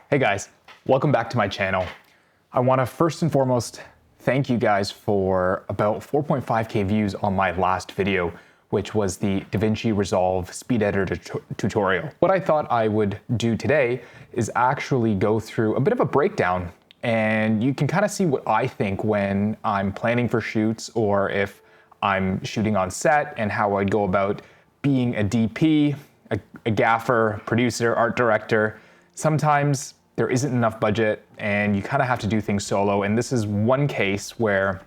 Hey guys, welcome back to my channel. I want to first and foremost thank you guys for about 4.5k views on my last video, which was the DaVinci Resolve speed editor tutorial. What I thought I would do today is actually go through a bit of a breakdown, and you can kind of see what I think when I'm planning for shoots or if I'm shooting on set, and how I'd go about being a DP, a gaffer, producer, art director. Sometimes there isn't enough budget and you kind of have to do things solo. And this is one case where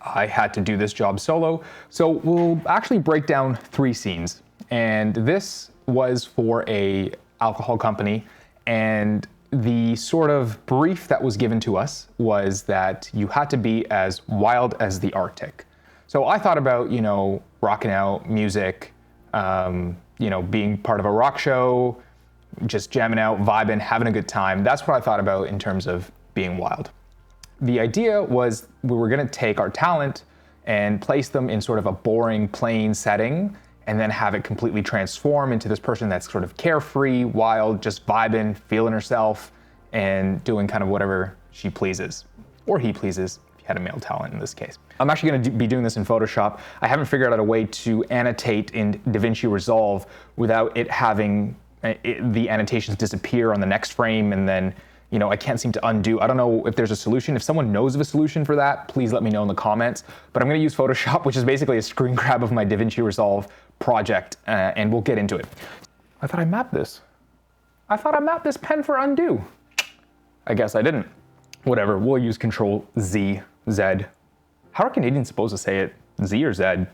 I had to do this job solo. So we'll actually break down 3 scenes. And this was for a alcohol company. And the sort of brief that was given to us was that you had to be as wild as the Arctic. So I thought about, rocking out music, being part of a rock show, just jamming out, vibing, having a good time. That's what I thought about in terms of being wild. The idea was we were gonna take our talent and place them in sort of a boring, plain setting, and then have it completely transform into this person that's sort of carefree, wild, just vibing, feeling herself, and doing kind of whatever she pleases, or he pleases, if you had a male talent in this case. I'm actually gonna be doing this in Photoshop. I haven't figured out a way to annotate in DaVinci Resolve without it having the annotations disappear on the next frame, and then I can't seem to undo. I don't know if there's a solution. If someone knows of a solution for that, please let me know in the comments. But I'm gonna use Photoshop, which is basically a screen grab of my DaVinci Resolve project, and we'll get into it. I thought I mapped this. I thought I mapped this pen for undo. I guess I didn't. Whatever, we'll use Control Z, Z. How are Canadians supposed to say it? Z or Z?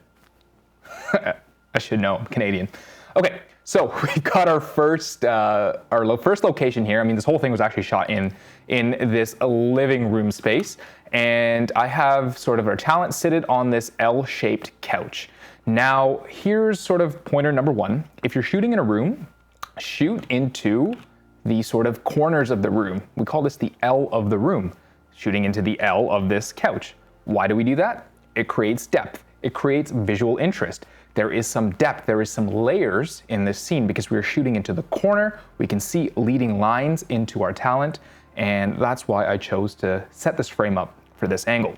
I should know, I'm Canadian. Okay. So we've got our first location here. I mean, this whole thing was actually shot in this living room space. And I have sort of our talent seated on this L-shaped couch. Now, here's sort of pointer number 1. If you're shooting in a room, shoot into the sort of corners of the room. We call this the L of the room, shooting into the L of this couch. Why do we do that? It creates depth. It creates visual interest. There is some depth, there is some layers in this scene because we're shooting into the corner. We can see leading lines into our talent, and that's why I chose to set this frame up for this angle.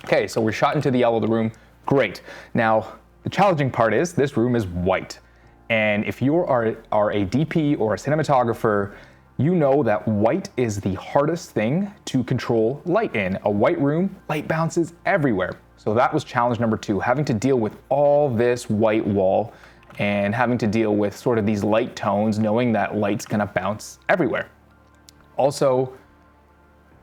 Okay, so we're shot into the L of the room, great. Now, the challenging part is this room is white. And if you are a DP or a cinematographer, you know that white is the hardest thing to control light in. A white room, light bounces everywhere. So that was challenge number 2, having to deal with all this white wall and having to deal with sort of these light tones, knowing that light's gonna bounce everywhere. Also,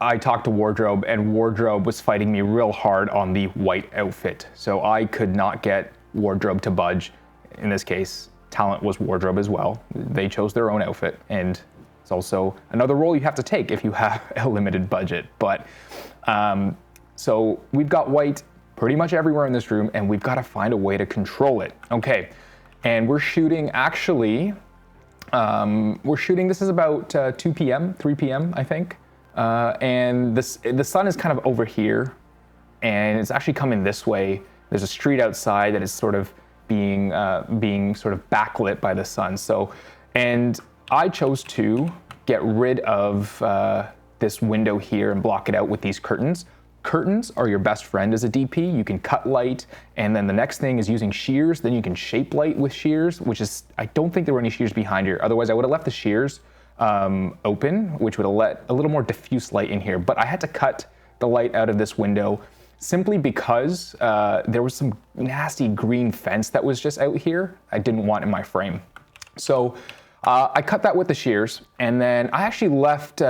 I talked to wardrobe, and wardrobe was fighting me real hard on the white outfit. So I could not get wardrobe to budge. In this case, talent was wardrobe as well. They chose their own outfit, and it's also another role you have to take if you have a limited budget. But so we've got white pretty much everywhere in this room, and we've got to find a way to control it. Okay, and we're shooting actually, this is about 2 p.m., 3 p.m., I think. And the sun is kind of over here, and it's actually coming this way. There's a street outside that is sort of being sort of backlit by the sun. So, and I chose to get rid of this window here and block it out with these curtains. Curtains are your best friend as a DP. You can cut light, and then the next thing is using shears. Then you can shape light with shears, which is, I don't think there were any shears behind here. Otherwise, I would have left the shears open, which would have let a little more diffuse light in here. But I had to cut the light out of this window simply because there was some nasty green fence that was just out here I didn't want in my frame. So I cut that with the shears, and then I actually left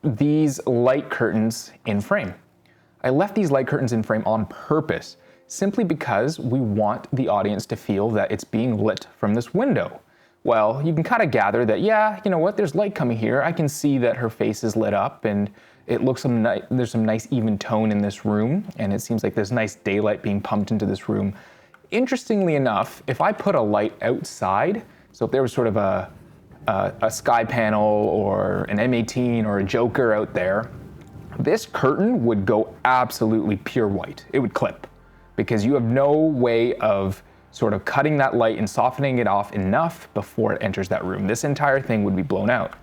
these light curtains in frame. I left these light curtains in frame on purpose, simply because we want the audience to feel that it's being lit from this window. Well, you can kind of gather that, yeah, you know what, there's light coming here. I can see that her face is lit up, and it looks there's some nice even tone in this room, and it seems like there's nice daylight being pumped into this room. Interestingly enough, if I put a light outside, so if there was sort of a sky panel or an M18 or a Joker out there, this curtain would go absolutely pure white. It would clip, because you have no way of sort of cutting that light and softening it off enough before it enters that room. This entire thing would be blown out.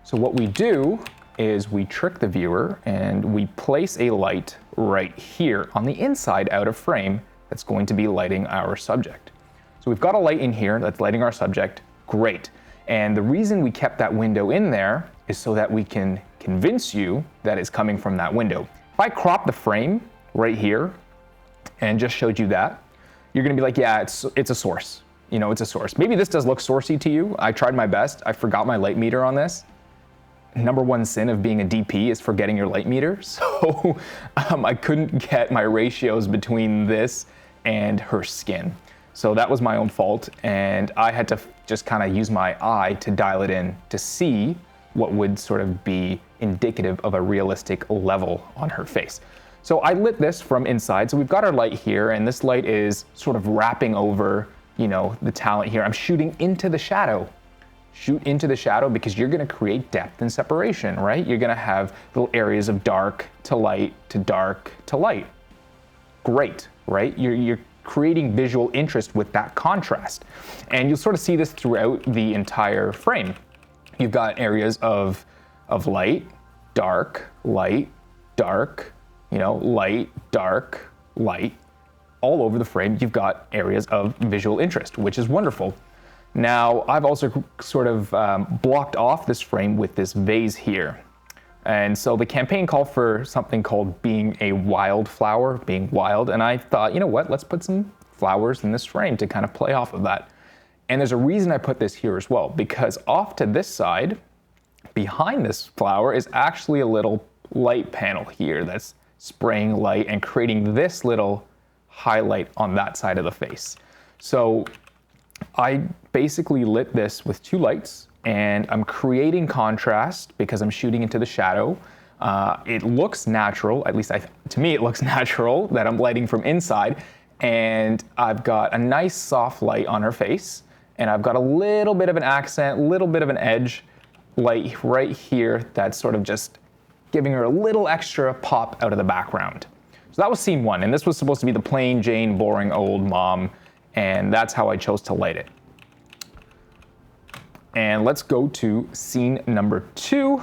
So what we do is we trick the viewer and we place a light right here on the inside out of frame that's going to be lighting our subject. So we've got a light in here that's lighting our subject, great. And the reason we kept that window in there is so that we can convince you that it's coming from that window. If I crop the frame right here and just showed you that, you're gonna be like, yeah, it's a source. You know, it's a source. Maybe this does look sourcey to you. I tried my best. I forgot my light meter on this. Number one sin of being a DP is forgetting your light meter. So I couldn't get my ratios between this and her skin. So that was my own fault. And I had to just kind of use my eye to dial it in to see what would sort of be indicative of a realistic level on her face. So I lit this from inside. So we've got our light here, and this light is sort of wrapping over, you know, the talent here. I'm shooting into the shadow. Shoot into the shadow because you're gonna create depth and separation, right? You're gonna have little areas of dark to light to dark to light. Great, right? You're creating visual interest with that contrast. And you'll sort of see this throughout the entire frame. You've got areas of light, dark, you know, light, dark, light. All over the frame, you've got areas of visual interest, which is wonderful. Now, I've also sort of blocked off this frame with this vase here. And so the campaign called for something called being a wildflower, being wild. And I thought, you know what, let's put some flowers in this frame to kind of play off of that. And there's a reason I put this here as well, because off to this side, behind this flower is actually a little light panel here that's spraying light and creating this little highlight on that side of the face. So I basically lit this with two lights, and I'm creating contrast because I'm shooting into the shadow. It looks natural, at least to me it looks natural that I'm lighting from inside, and I've got a nice soft light on her face, and I've got a little bit of an accent, little bit of an edge light right here that's sort of just giving her a little extra pop out of the background. So that was scene one, and this was supposed to be the plain Jane, boring old mom, and that's how I chose to light it. And let's go to scene number two.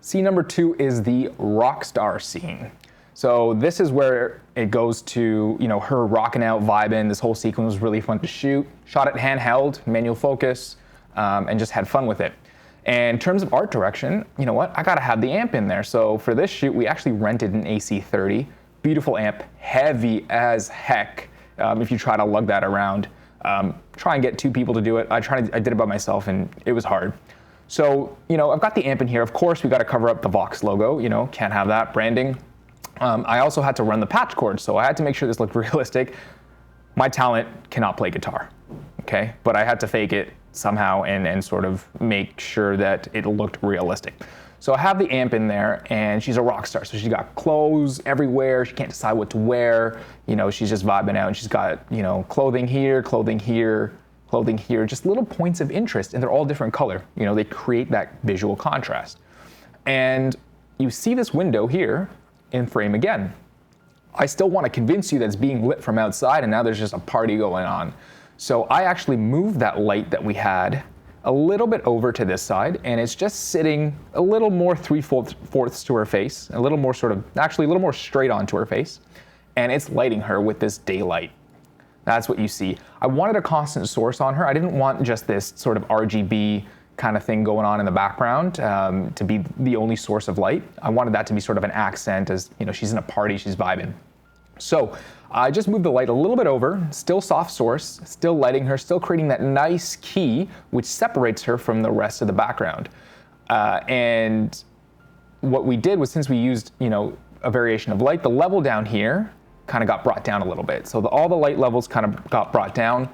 Scene number two is the rock star scene. So this is where it goes to, you know, her rocking out, vibing. This whole sequence was really fun to shoot. Shot it handheld, manual focus, and just had fun with it. And in terms of art direction, you know what? I gotta have the amp in there. So for this shoot, we actually rented an AC30. Beautiful amp, heavy as heck. If you try to lug that around, try and get two people to do it. I did it by myself, and it was hard. So, you know, I've got the amp in here. Of course, we got to cover up the Vox logo. You know, can't have that branding. I also had to run the patch cord, so I had to make sure this looked realistic. My talent cannot play guitar, okay? But I had to fake it somehow and sort of make sure that it looked realistic. So I have the amp in there, and she's a rock star. So she's got clothes everywhere. She can't decide what to wear. You know, she's just vibing out, and she's got, you know, clothing here, clothing here, clothing here, just little points of interest, and they're all different color. You know, they create that visual contrast. And you see this window here in frame again. I still want to convince you that it's being lit from outside, and now there's just a party going on. So I actually moved that light that we had a little bit over to this side, and it's just sitting a little more 3/4 to her face, a little more actually a little more straight onto her face, and it's lighting her with this daylight. That's what you see. I wanted a constant source on her. I didn't want just this sort of RGB kind of thing going on in the background to be the only source of light. I wanted that to be sort of an accent, as you know, she's in a party, she's vibing. So I just moved the light a little bit over, still soft source, still lighting her, still creating that nice key which separates her from the rest of the background. And what we did was, since we used, you know, a variation of light, the level down here kind of got brought down a little bit. So all the light levels kind of got brought down,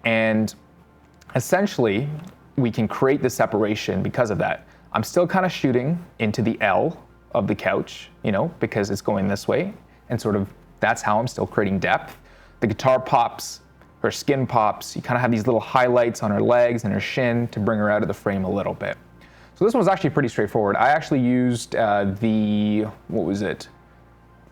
and essentially we can create the separation because of that. I'm still kind of shooting into the L of the couch, you know, because it's going this way, and sort of that's how I'm still creating depth. The guitar pops, her skin pops. You kind of have these little highlights on her legs and her shin to bring her out of the frame a little bit. So this one was actually pretty straightforward. I actually used the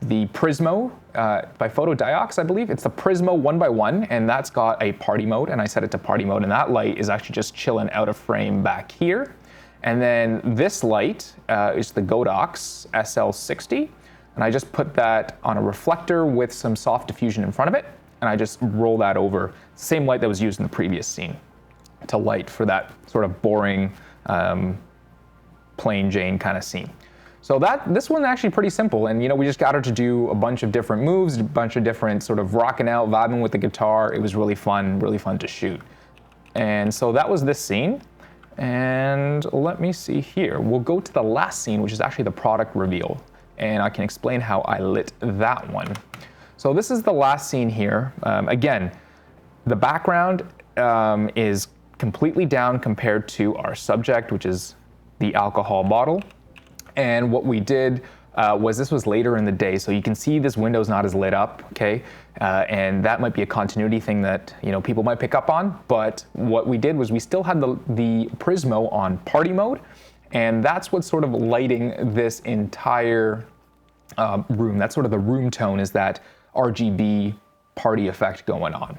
Prismo by Photodiox, I believe. It's the Prismo 1x1, and that's got a party mode, and I set it to party mode, and that light is actually just chilling out of frame back here. And then this light is the Godox SL60. And I just put that on a reflector with some soft diffusion in front of it. And I just roll that over. Same light that was used in the previous scene to light for that sort of boring, plain Jane kind of scene. So this one's actually pretty simple. And we just got her to do a bunch of different moves, a bunch of different sort of rocking out, vibing with the guitar. It was really fun to shoot. And so that was this scene. And let me see here. We'll go to the last scene, which is actually the product reveal. And I can explain how I lit that one. So this is the last scene here. Again, the background is completely down compared to our subject, which is the alcohol bottle. And what we did was this was later in the day, so you can see this window's not as lit up, okay? And that might be a continuity thing that people might pick up on. But what we did was we still had the Prismo on party mode, and that's what's sort of lighting this entire room. That's sort of the room tone, is that RGB party effect going on.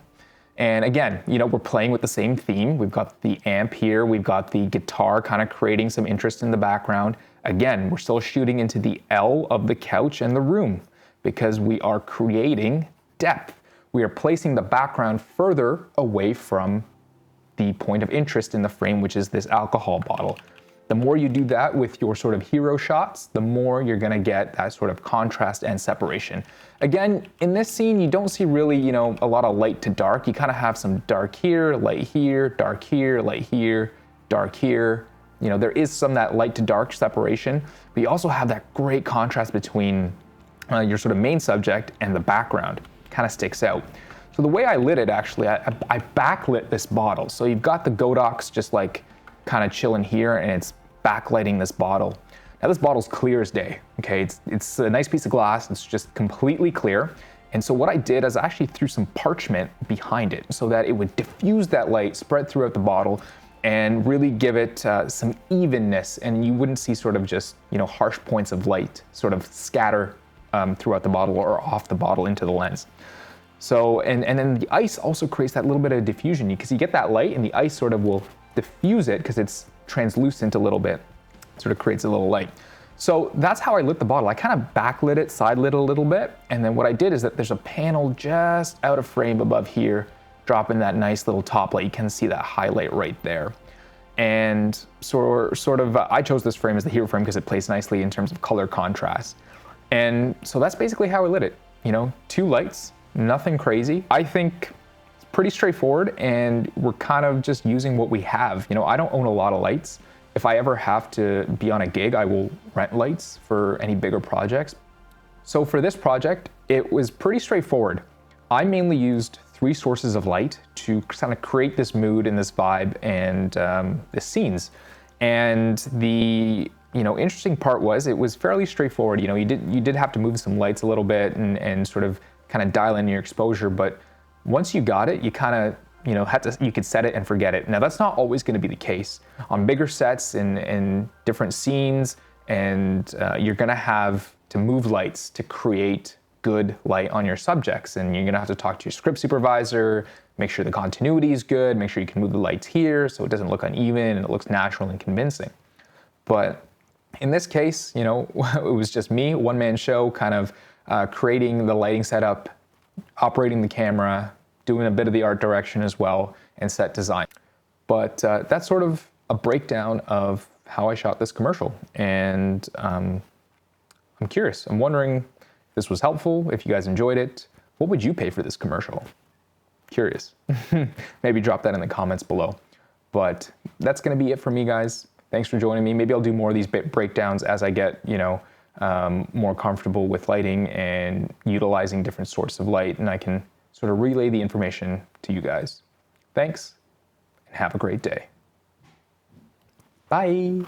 And again, we're playing with the same theme. We've got the amp here. We've got the guitar kind of creating some interest in the background. Again, we're still shooting into the L of the couch and the room because we are creating depth. We are placing the background further away from the point of interest in the frame, which is this alcohol bottle. The more you do that with your sort of hero shots, the more you're gonna get that sort of contrast and separation. Again, in this scene, you don't see really, a lot of light to dark. You kind of have some dark here, light here, dark here, light here, dark here. There is some that light to dark separation, but you also have that great contrast between your sort of main subject and the background. It kind of sticks out. So the way I lit it, actually, I backlit this bottle. So you've got the Godox just like kind of chilling here, and it's backlighting this bottle. Now this bottle's clear as day, okay? It's a nice piece of glass, it's just completely clear. And so what I did is I actually threw some parchment behind it so that it would diffuse that light, spread throughout the bottle, and really give it some evenness, and you wouldn't see sort of just, harsh points of light sort of scatter throughout the bottle or off the bottle into the lens. So, and then the ice also creates that little bit of diffusion, because you get that light and the ice sort of will diffuse it because it's translucent a little bit, sort of creates a little light. So that's how I lit the bottle. I kind of backlit it, side lit a little bit, and then what I did is that there's a panel just out of frame above here, dropping that nice little top light. You can see that highlight right there. And I chose this frame as the hero frame because it plays nicely in terms of color contrast. And so that's basically how I lit it. 2 lights, nothing crazy. I think it's pretty straightforward, and we're kind of just using what we have. I don't own a lot of lights. If I ever have to be on a gig, I will rent lights for any bigger projects. So for this project, it was pretty straightforward. I mainly used 3 sources of light to kind of create this mood and this vibe and the scenes. And the interesting part was it was fairly straightforward. You did have to move some lights a little bit and sort of kind of dial in your exposure, but once you got it, you kind of you could set it and forget it. Now that's not always going to be the case on bigger sets and different scenes, and you're going to have to move lights to create good light on your subjects, and you're gonna have to talk to your script supervisor, make sure the continuity is good, make sure you can move the lights here so it doesn't look uneven and it looks natural and convincing. But in this case, it was just me, one-man show, kind of creating the lighting setup, operating the camera, doing a bit of the art direction as well, and set design. But that's sort of a breakdown of how I shot this commercial. And I'm curious, I'm wondering, this was helpful, if you guys enjoyed it, what would you pay for this commercial? Curious. Maybe drop that in the comments below. But that's gonna be it for me, guys. Thanks for joining me. Maybe I'll do more of these breakdowns as I get, more comfortable with lighting and utilizing different sources of light, and I can sort of relay the information to you guys. Thanks, and have a great day. Bye.